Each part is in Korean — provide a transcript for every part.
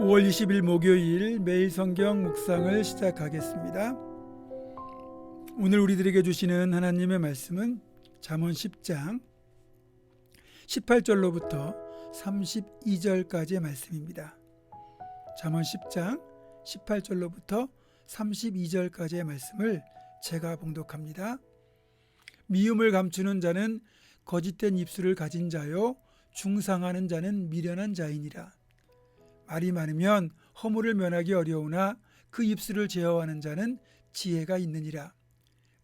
5월 20일 목요일 매일 성경 묵상을 시작하겠습니다. 오늘 우리들에게 주시는 하나님의 말씀은 잠언 10장 18절로부터 32절까지의 말씀입니다. 잠언 10장 18절로부터 32절까지의 말씀을 제가 봉독합니다. 미움을 감추는 자는 거짓된 입술을 가진 자요, 중상하는 자는 미련한 자이니라. 말이 많으면 허물을 면하기 어려우나 그 입술을 제어하는 자는 지혜가 있느니라.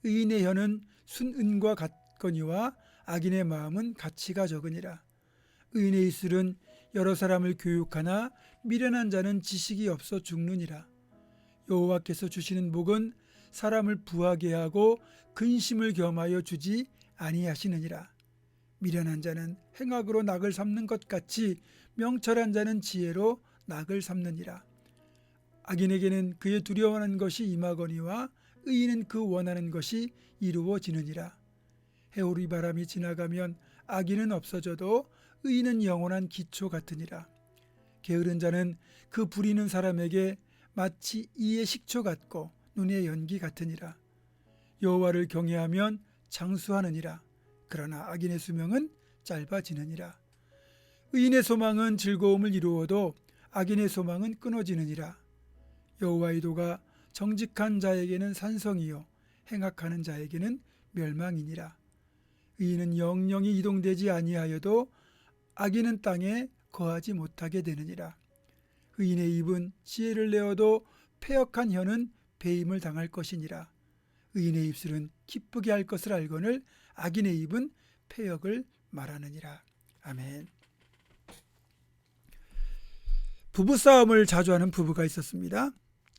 의인의 혀는 순은과 같거니와 악인의 마음은 가치가 적으니라. 의인의 입술은 여러 사람을 교육하나 미련한 자는 지식이 없어 죽느니라. 여호와께서 주시는 복은 사람을 부하게 하고 근심을 겸하여 주지 아니하시느니라. 미련한 자는 행악으로 낙을 삼는 것 같이 명철한 자는 지혜로 낙을 삼느니라. 악인에게는 그의 두려워하는 것이 임하거니와 의인은 그 원하는 것이 이루어지느니라. 해오리 바람이 지나가면 악인은 없어져도 의인은 영원한 기초 같으니라. 게으른 자는 그 부리는 사람에게 마치 이의 식초 같고 눈의 연기 같으니라. 여호와를 경외하면 장수하느니라. 그러나 악인의 수명은 짧아지느니라. 의인의 소망은 즐거움을 이루어도 악인의 소망은 끊어지느니라. 여호와의 도가 정직한 자에게는 산성이요 행악하는 자에게는 멸망이니라. 의인은 영영이 이동되지 아니하여도 악인은 땅에 거하지 못하게 되느니라. 의인의 입은 지혜를 내어도 패역한 혀는 배임을 당할 것이니라. 의인의 입술은 기쁘게 할 것을 알거늘 악인의 입은 패역을 말하느니라. 아멘. 부부싸움을 자주 하는 부부가 있었습니다.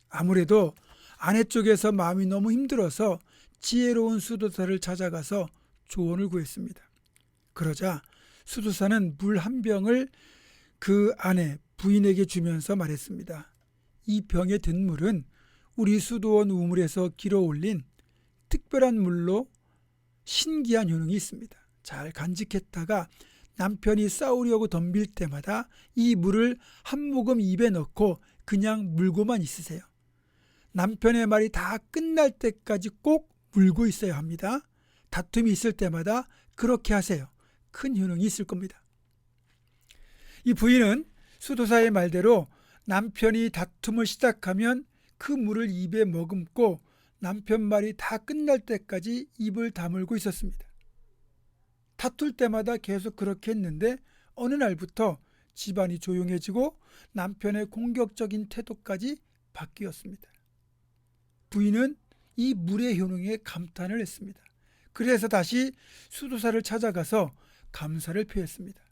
아무래도 아내 쪽에서 마음이 너무 힘들어서 지혜로운 수도사를 찾아가서 조언을 구했습니다. 그러자 수도사는 물 한 병을 그 아내 부인에게 주면서 말했습니다. 이 병에 든 물은 우리 수도원 우물에서 길어 올린 특별한 물로 신기한 효능이 있습니다. 잘 간직했다가 남편이 싸우려고 덤빌 때마다 이 물을 한 모금 입에 넣고 그냥 물고만 있으세요. 남편의 말이 다 끝날 때까지 꼭 물고 있어야 합니다. 다툼이 있을 때마다 그렇게 하세요. 큰 효능이 있을 겁니다. 이 부인은 수도사의 말대로 남편이 다툼을 시작하면 그 물을 입에 머금고 남편 말이 다 끝날 때까지 입을 다물고 있었습니다. 다툴 때마다 계속 그렇게 했는데 어느 날부터 집안이 조용해지고 남편의 공격적인 태도까지 바뀌었습니다. 부인은 이 물의 효능에 감탄을 했습니다. 그래서 다시 수도사를 찾아가서 감사를 표했습니다.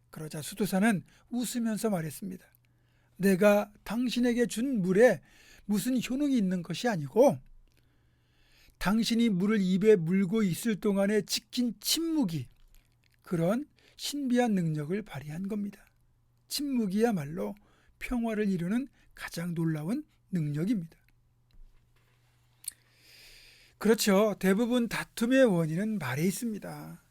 그러자 수도사는 웃으면서 말했습니다. 내가 당신에게 준 물에 무슨 효능이 있는 것이 아니고 당신이 물을 입에 물고 있을 동안에 지킨 침묵이 그런 신비한 능력을 발휘한 겁니다. 침묵이야말로 평화를 이루는 가장 놀라운 능력입니다. 그렇죠. 대부분 다툼의 원인은 말에 있습니다.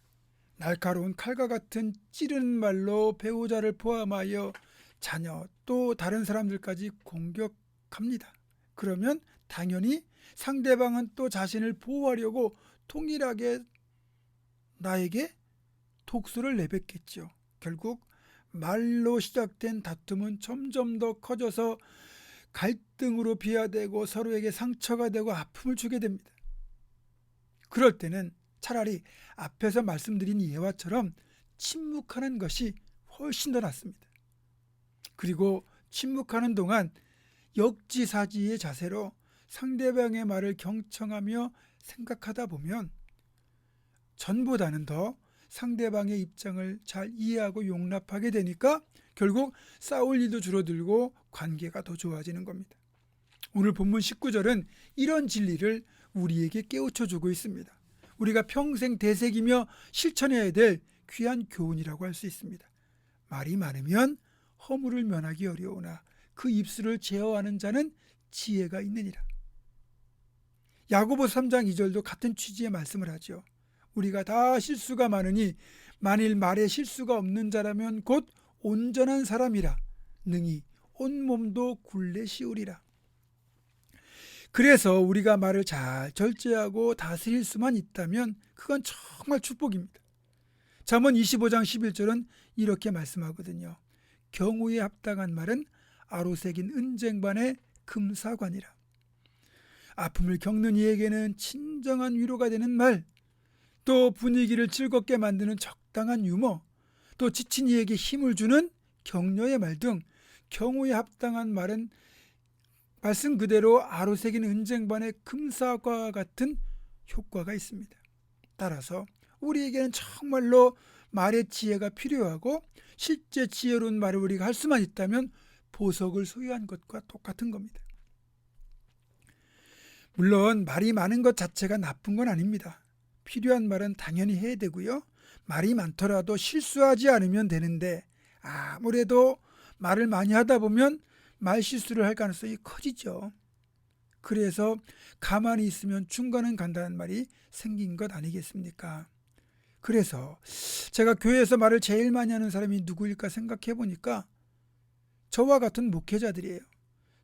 날카로운 칼과 같은 찌르는 말로 배우자를 포함하여 자녀 또 다른 사람들까지 공격합니다. 그러면 당연히 상대방은 또 자신을 보호하려고 동일하게 나에게 독소를 내뱉겠죠. 결국 말로 시작된 다툼은 점점 더 커져서 갈등으로 비화되고 서로에게 상처가 되고 아픔을 주게 됩니다. 그럴 때는 차라리 앞에서 말씀드린 예화처럼 침묵하는 것이 훨씬 더 낫습니다. 그리고 침묵하는 동안 역지사지의 자세로 상대방의 말을 경청하며 생각하다 보면 전보다는 더 상대방의 입장을 잘 이해하고 용납하게 되니까 결국 싸울 일도 줄어들고 관계가 더 좋아지는 겁니다. 오늘 본문 19절은 이런 진리를 우리에게 깨우쳐주고 있습니다. 우리가 평생 되새기며 실천해야 될 귀한 교훈이라고 할 수 있습니다. 말이 많으면 허물을 면하기 어려우나 그 입술을 제어하는 자는 지혜가 있느니라. 야고보 3장 2절도 같은 취지의 말씀을 하죠. 우리가 다 실수가 많으니 만일 말에 실수가 없는 자라면 곧 온전한 사람이라 능히 온몸도 굴레 씌우리라. 그래서 우리가 말을 잘 절제하고 다스릴 수만 있다면 그건 정말 축복입니다. 잠언 25장 11절은 이렇게 말씀하거든요. 경우에 합당한 말은 아로새긴 은쟁반의 금사관이라. 아픔을 겪는 이에게는 친정한 위로가 되는 말, 또 분위기를 즐겁게 만드는 적당한 유머, 또 지친 이에게 힘을 주는 격려의 말 등 경우에 합당한 말은 말씀 그대로 아로새긴 은쟁반의 금사과 같은 효과가 있습니다. 따라서 우리에게는 정말로 말의 지혜가 필요하고 실제 지혜로운 말을 우리가 할 수만 있다면 보석을 소유한 것과 똑같은 겁니다. 물론 말이 많은 것 자체가 나쁜 건 아닙니다. 필요한 말은 당연히 해야 되고요. 말이 많더라도 실수하지 않으면 되는데 아무래도 말을 많이 하다 보면 말 실수를 할 가능성이 커지죠. 그래서 가만히 있으면 중간은 간다는 말이 생긴 것 아니겠습니까? 그래서 제가 교회에서 말을 제일 많이 하는 사람이 누구일까 생각해 보니까 저와 같은 목회자들이에요.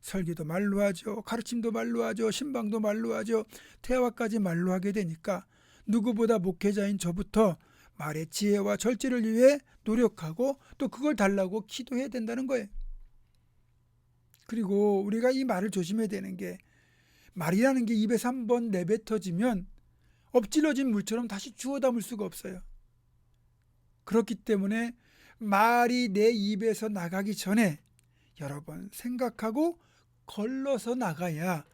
설교도 말로 하죠. 가르침도 말로 하죠. 신방도 말로 하죠. 대화까지 말로 하게 되니까 누구보다 목회자인 저부터 말의 지혜와 절제를 위해 노력하고 또 그걸 달라고 기도해야 된다는 거예요. 그리고 우리가 이 말을 조심해야 되는 게 말이라는 게 입에서 한번 내뱉어지면 엎질러진 물처럼 다시 주워 담을 수가 없어요. 그렇기 때문에 말이 내 입에서 나가기 전에 여러 번 생각하고 걸러서 나가야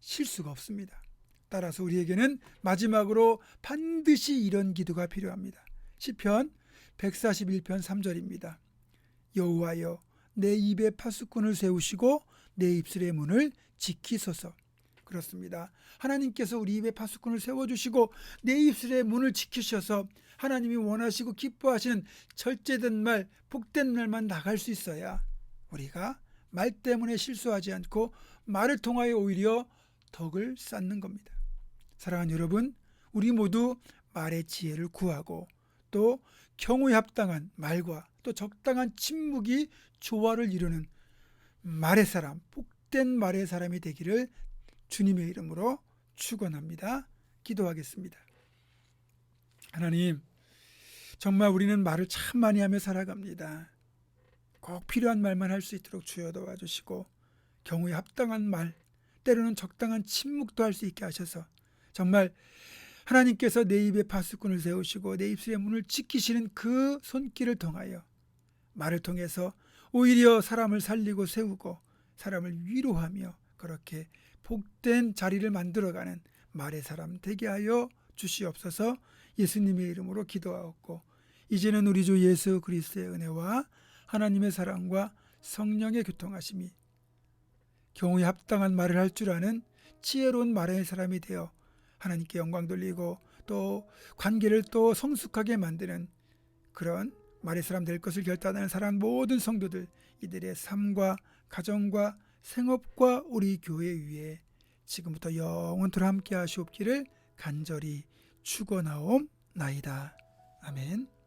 실수가 없습니다. 따라서 우리에게는 마지막으로 반드시 이런 기도가 필요합니다. 시편 141편 3절입니다. 여호와여 내 입에 파수꾼을 세우시고 내 입술의 문을 지키소서. 그렇습니다. 하나님께서 우리 입에 파수꾼을 세워주시고 내 입술의 문을 지키셔서 하나님이 원하시고 기뻐하시는 절제된 말, 복된 말만 나갈 수 있어야 우리가 말 때문에 실수하지 않고 말을 통하여 오히려 덕을 쌓는 겁니다. 사랑하는 여러분, 우리 모두 말의 지혜를 구하고 또 경우에 합당한 말과 또 적당한 침묵이 조화를 이루는 말의 사람, 복된 말의 사람이 되기를 주님의 이름으로 축원합니다. 기도하겠습니다. 하나님, 정말 우리는 말을 참 많이 하며 살아갑니다. 꼭 필요한 말만 할 수 있도록 주여 도와주시고 경우에 합당한 말, 때로는 적당한 침묵도 할 수 있게 하셔서 정말 하나님께서 내 입에 파수꾼을 세우시고 내 입술의 문을 지키시는 그 손길을 통하여 말을 통해서 오히려 사람을 살리고 세우고 사람을 위로하며 그렇게 복된 자리를 만들어가는 말의 사람 되게 하여 주시옵소서. 예수님의 이름으로 기도하옵고 이제는 우리 주 예수 그리스도의 은혜와 하나님의 사랑과 성령의 교통하심이 경우에 합당한 말을 할 줄 아는 지혜로운 말의 사람이 되어 하나님께 영광 돌리고 또 관계를 또 성숙하게 만드는 그런 말의 사람 될 것을 결단하는 사랑하는 모든 성도들, 이들의 삶과 가정과 생업과 우리 교회 위에 지금부터 영원토록 함께 하시옵기를 간절히 축원하옵나이다. 아멘.